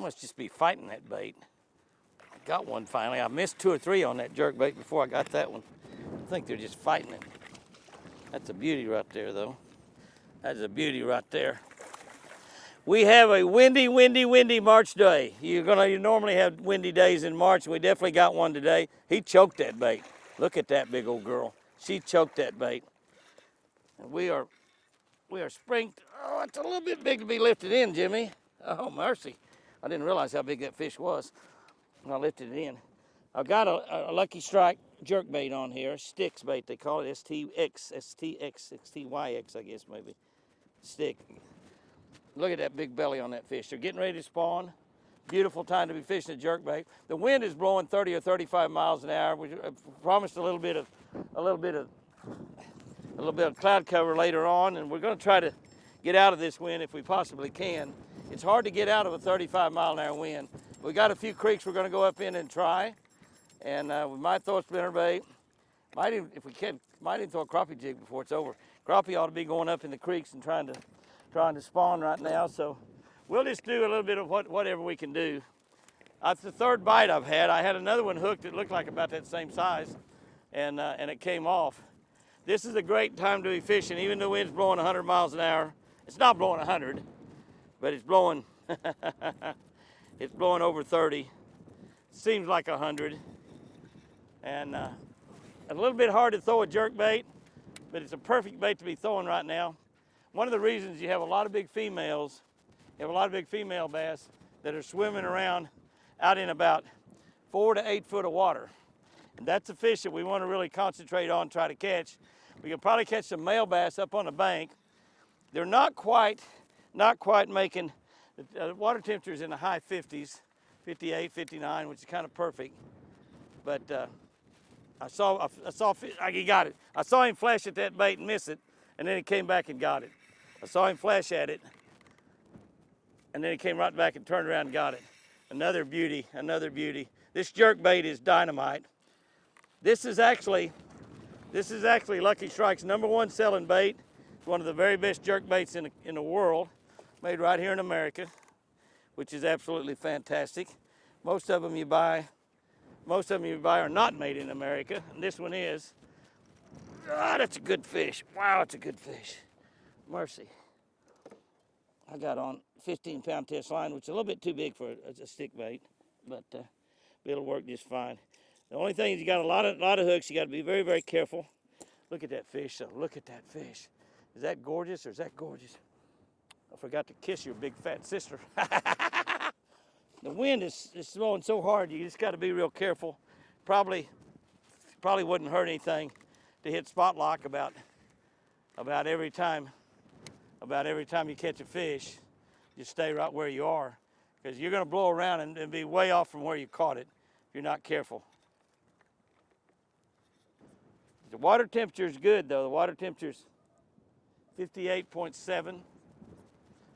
must just be fighting that bait. I got one finally. I missed 2 or 3 on that jerk bait before I got that one. I think they're just fighting it. That's a beauty right there, though. That's a beauty right there. We have a windy March day. You normally have windy days in March, and we definitely got one today. He choked that bait. Look at that big old girl. She choked that bait. And we are spring. Oh, it's a little bit big to be lifted in, Jimmy. Oh, mercy. I didn't realize how big that fish was when I lifted it in. I've got a Lucky Strike jerk bait on here, Sticks bait they call it, STX, STYX, I guess maybe, stick. Look at that big belly on that fish. They're getting ready to spawn. Beautiful time to be fishing a jerk bait. The wind is blowing 30 or 35 miles an hour. We promised a little bit of cloud cover later on, and we're going to try to get out of this wind if we possibly can. It's hard to get out of a 35 mile an hour wind. We got a few creeks we're going to go up in and try, and we might throw a spinnerbait. Might even, if we can, might even throw a crappie jig before it's over. Crappie ought to be going up in the creeks and trying to spawn right now. So we'll just do a little bit of whatever we can do. That's the third bite I've had. I had another one hooked that looked like about that same size, and it came off. This is a great time to be fishing, even though the wind's blowing 100 miles an hour. It's not blowing 100, but it's blowing. It's blowing over 30. Seems like 100, and a little bit hard to throw a jerk bait, but it's a perfect bait to be throwing right now. One of the reasons you have a lot of big females, you have a lot of big female bass that are swimming around out in about 4 to 8 foot of water. And that's a fish that we want to really concentrate on, try to catch. We can probably catch some male bass up on the bank. They're not quite making, the water temperature is in the high 50s, 58, 59, which is kind of perfect. But he got it. I saw him flash at that bait and miss it, and then he came back and got it. I saw him flash at it, and then he came right back and turned around and got it. Another beauty, another beauty. This jerk bait is dynamite. This is actually Lucky Strike's #1 selling bait. It's one of the very best jerk baits in the world, made right here in America, which is absolutely fantastic. Most of them you buy are not made in America, and this one is. Ah, that's a good fish. Wow, it's a good fish. Mercy. I got on 15-pound test line, which is a little bit too big for a stick bait, but it'll work just fine. The only thing is you got a lot of hooks. You got to be very, very careful. Look at that fish, though. Look at that fish. Is that gorgeous or is that gorgeous? I forgot to kiss your big fat sister. The wind is blowing so hard, you just got to be real careful. Probably wouldn't hurt anything to hit spot lock about every time you catch a fish. Just stay right where you are, because you're going to blow around and be way off from where you caught it if you're not careful. The water temperature is good, though. The water temperature is 58.7,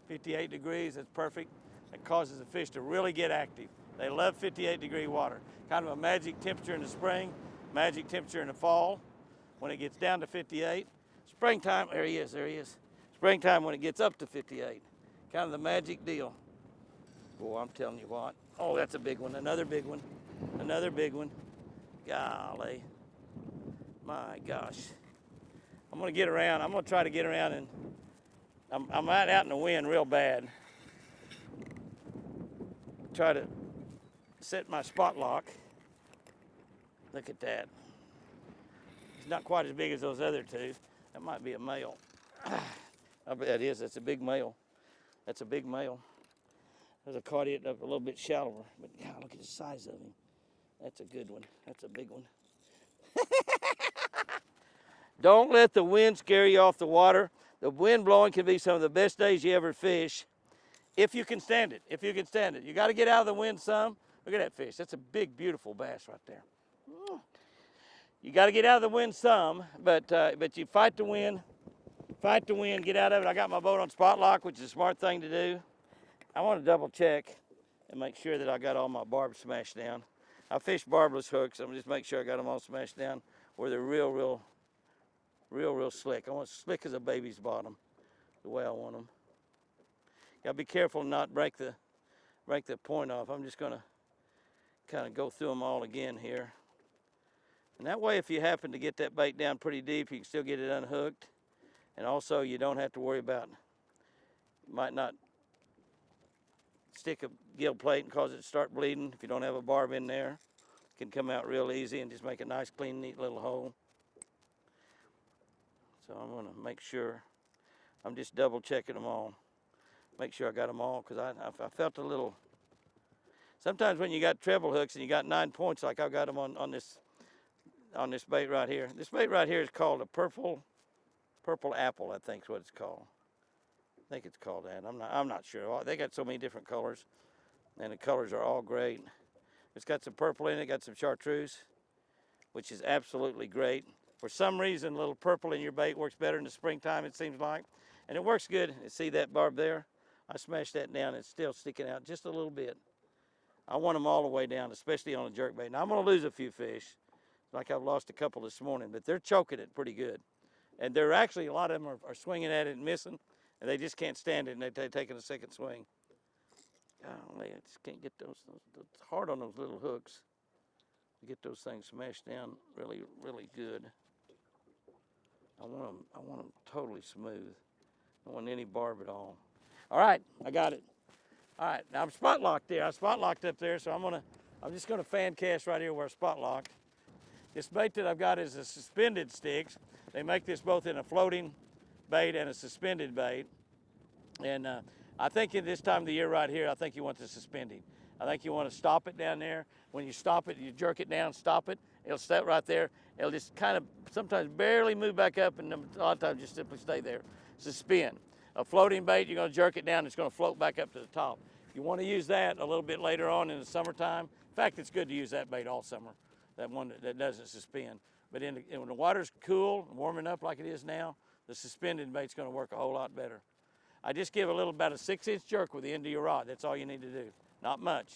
58 degrees. That's perfect. It causes the fish to really get active. They love 58-degree water. Kind of a magic temperature in the spring, magic temperature in the fall. When it gets down to 58, springtime, there he is. Springtime when it gets up to 58, kind of the magic deal. Boy, I'm telling you what. Oh, that's a big one. Another big one. Golly. My gosh. I'm going to get around. I'm going to try to get around, and I'm out in the wind real bad. Try to set my spot lock. Look at that. It's not quite as big as those other two. That might be a male. I bet it is. That's a big male. As I caught it up a little bit shallower, but God, look at the size of him. That's a good one. That's a big one. Don't let the wind scare you off the water. The wind blowing can be some of the best days you ever fish, if you can stand it. You got to get out of the wind some. Look at that fish. That's a big, beautiful bass right there. You got to get out of the wind some, but you fight the wind. Get out of it. I got my boat on spot lock, which is a smart thing to do. I want to double check and make sure that I got all my barbs smashed down. I fish barbless hooks. I'm just make sure I got them all smashed down where they're real slick. I want slick as a baby's bottom, the way I want them. Got to be careful and not break the break the point off. I'm just gonna kind of go through them all again here. And that way, if you happen to get that bait down pretty deep, you can still get it unhooked. And also, you don't have to worry about, you might not stick a gill plate and cause it to start bleeding if you don't have a barb in there. It can come out real easy and just make a nice, clean, neat little hole. So I'm gonna make sure, I'm just double checking them all. Make sure I got them all, because I felt a little, sometimes when you got treble hooks and you got 9 points like I've got them on this bait right here. This bait right here is called a purple apple, I think is what it's called. I think it's called that. I'm not sure. They got so many different colors, and the colors are all great. It's got some purple in it, got some chartreuse, which is absolutely great. For some reason, a little purple in your bait works better in the springtime, it seems like. And it works good. See that barb there? I smashed that down. It's still sticking out just a little bit. I want them all the way down, especially on a jerkbait. Now, I'm going to lose a few fish, like I've lost a couple this morning, but they're choking it pretty good. And they're actually, a lot of them are swinging at it and missing, and they just can't stand it, and they're taking a second swing. Golly, I just can't get those. It's hard on those little hooks to get those things smashed down really, really good. I want them totally smooth. I don't want any barb at all. All right, I got it. All right, now I'm spot locked there. I spot locked up there, so I'm just gonna fan cast right here where I spot locked. This bait that I've got is a suspended sticks. They make this both in a floating bait and a suspended bait. And I think in this time of the year right here, I think you want the suspending. I think you want to stop it down there. When you stop it, you jerk it down, stop it. It'll stay right there. It'll just kind of sometimes barely move back up, and a lot of times just simply stay there. Suspend. A floating bait, you're going to jerk it down, it's going to float back up to the top. You want to use that a little bit later on in the summertime. In fact, it's good to use that bait all summer, that one that doesn't suspend. But when the water's cool and warming up like it is now, the suspended bait's going to work a whole lot better. I just give about a 6-inch jerk with the end of your rod. That's all you need to do. Not much.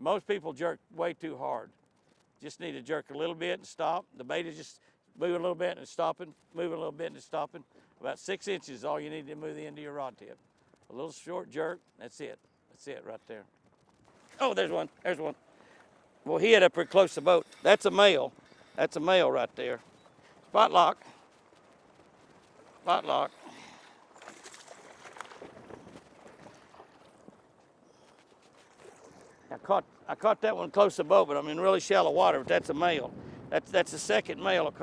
Most people jerk way too hard. Just need to jerk a little bit and stop. The bait is just moving a little bit and stopping, moving a little bit and stopping. About 6 inches is all you need to move the end of your rod tip. A little short jerk, that's it. That's it right there. Oh, there's one, there's one. Well, he had up pretty close to the boat. That's a male. That's a male right there. Spot lock. Spot lock. I caught that one close to the boat, but I'm in really shallow water. But that's a male. That's the second male.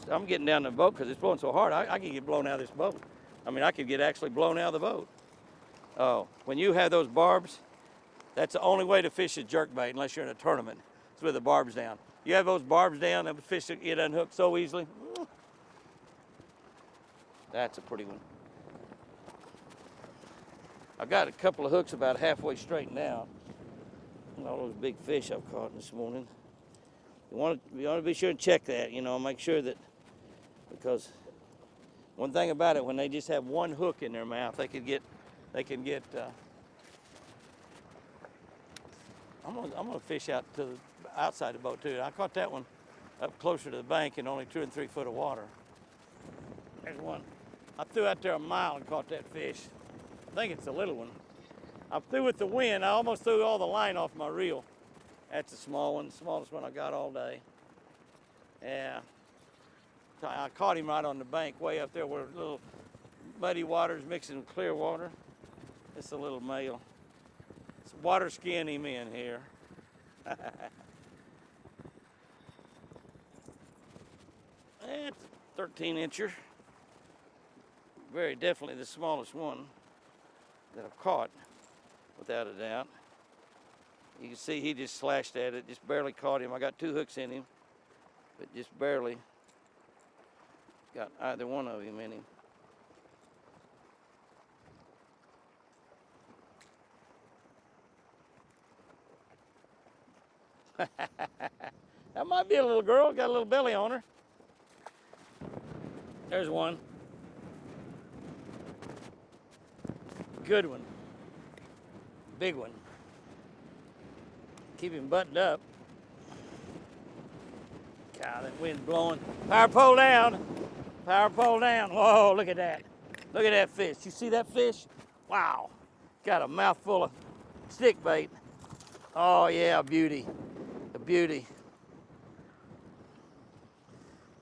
I'm getting down the boat because it's blowing so hard. I can get blown out of this boat. I mean, I could get actually blown out of the boat. Oh, when you have those barbs, that's the only way to fish a jerkbait unless you're in a tournament. It's with the barbs down. You have those barbs down, that fish get unhooked so easily. That's a pretty one. I've got a couple of hooks about halfway straightened out. All those big fish I've caught this morning. You want to be sure and check that, make sure that, because one thing about it, when they just have one hook in their mouth, they can get. I'm gonna fish out to the outside the boat too. I caught that one up closer to the bank in only 2 and 3 foot of water. There's one. I threw out there a mile and caught that fish. I think it's a little one. I threw with the wind. I almost threw all the line off my reel. That's a small one, the smallest one I got all day. Yeah. I caught him right on the bank, way up there where little muddy water's mixing with clear water. It's a little male. It's water skiing him in here. It's a 13-incher. Very definitely the smallest one that I've caught, without a doubt. You can see he just slashed at it, just barely caught him. I got 2 hooks in him, but just barely got either one of him in him. That might be a little girl, got a little belly on her. There's one. Good one. Big one. Keep him buttoned up. God, that wind's blowing. Power pole down. Power pole down. Whoa, look at that. Look at that fish. You see that fish? Wow. Got a mouthful of Stick bait. Oh yeah, a beauty. A beauty.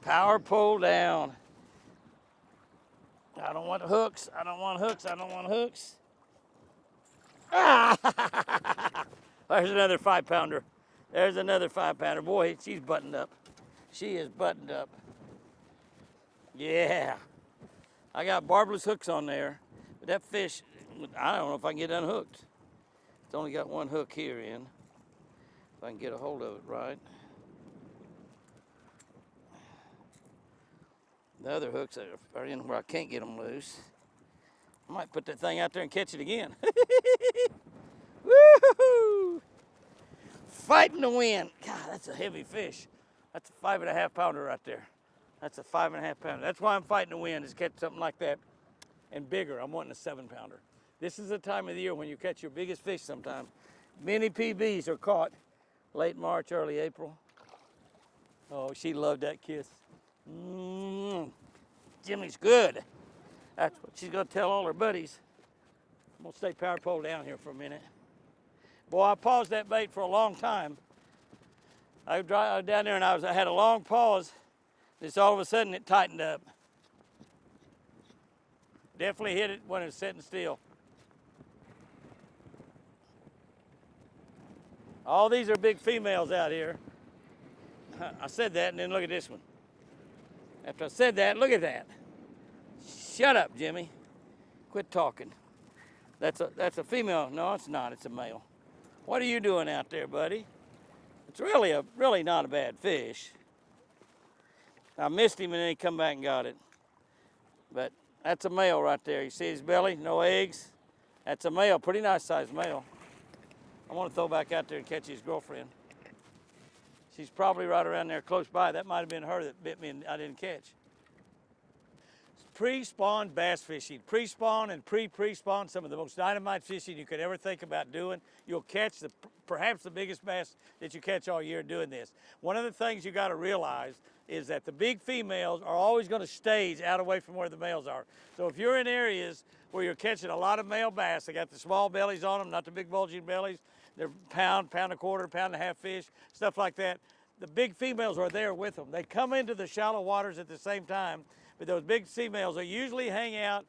Power pull down. I don't want hooks. I don't want hooks. I don't want hooks. Ah! There's another 5-pounder. There's another 5-pounder. Boy, she's buttoned up. She is buttoned up. Yeah. I got barbless hooks on there. But that fish, I don't know if I can get unhooked. It's only got one hook here in. If I can get a hold of it right. The other hooks are in where I can't get them loose. I might put that thing out there and catch it again. Woo-hoo! Fighting the wind. God, that's a heavy fish. That's a 5.5-pounder right there. That's a 5.5-pounder. That's why I'm fighting the wind, is catch something like that and bigger. I'm wanting a 7-pounder. This is the time of the year when you catch your biggest fish sometimes. Many PBs are caught late March, early April. Oh, she loved that kiss. Jimmy's good. That's what she's gonna tell all her buddies. I'm gonna stay power pole down here for a minute. Boy, I paused that bait for a long time. I was down there and I had a long pause. Just all of a sudden it tightened up. Definitely hit it when it's sitting still. All these are big females out here. I said that, and then look at this one. After I said that, look at that. Shut up, Jimmy. Quit talking. That's a female. No, it's not. It's a male. What are you doing out there, buddy? It's really not a bad fish. I missed him, and then he come back and got it. But that's a male right there. You see his belly? No eggs. That's a male. Pretty nice sized male. I want to throw back out there and catch his girlfriend. She's probably right around there close by. That might have been her that bit me and I didn't catch. Pre-spawn bass fishing. Pre-spawn and pre-spawn, some of the most dynamite fishing you could ever think about doing. You'll catch perhaps the biggest bass that you catch all year doing this. One of the things you got to realize is that the big females are always going to stage out away from where the males are. So if you're in areas where you're catching a lot of male bass, they got the small bellies on them, not the big bulging bellies. They're pound and a quarter, pound and a half fish, stuff like that. The big females are there with them. They come into the shallow waters at the same time, but those big females, they usually hang out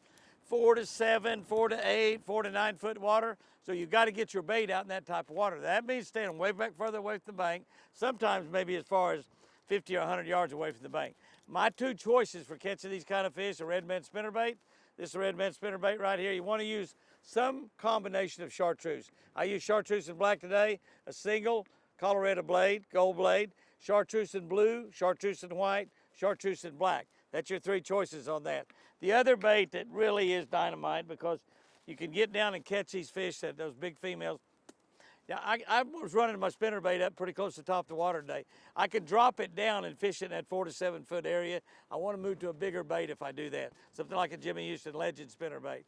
4 to 7, 4 to 8, 4 to 9 foot water. So you've got to get your bait out in that type of water. That means staying way back further away from the bank, sometimes maybe as far as 50 or 100 yards away from the bank. My two choices for catching these kind of fish are red bent spinnerbait. This is a red bent spinnerbait right here. You want to use some combination of chartreuse. I use chartreuse in black today, a single Colorado blade, gold blade, chartreuse in blue, chartreuse in white, chartreuse in black. That's your three choices on that. The other bait that really is dynamite, because you can get down and catch these fish, those big females. Yeah, I was running my spinnerbait up pretty close to the top of the water today. I could drop it down and fish it in that 4 to 7 foot area. I want to move to a bigger bait if I do that. Something like a Jimmy Houston Legend spinnerbait.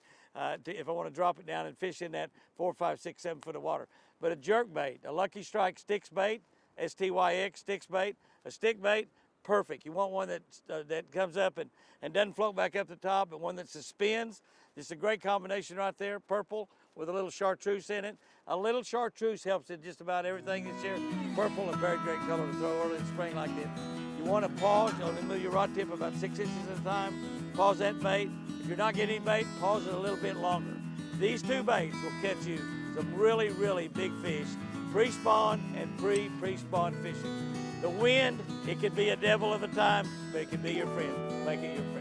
If I want to drop it down and fish in that 4, 5, 6, 7 foot of water. But a jerk bait, a Lucky Strike Sticks bait, STYX Sticks bait, a stick bait, perfect. You want one that comes up and doesn't float back up the top, but one that suspends. This is a great combination right there, purple with a little chartreuse in it. A little chartreuse helps in just about everything this year. Purple, a very great color to throw early in spring like this. You want to pause, move your rod tip about 6 inches at a time. Pause that bait. If you're not getting bait, pause it a little bit longer. These two baits will catch you some really, really big fish, pre-spawn and pre-spawn fishing. The wind, it can be a devil of a time, but it can be your friend. Make it your friend.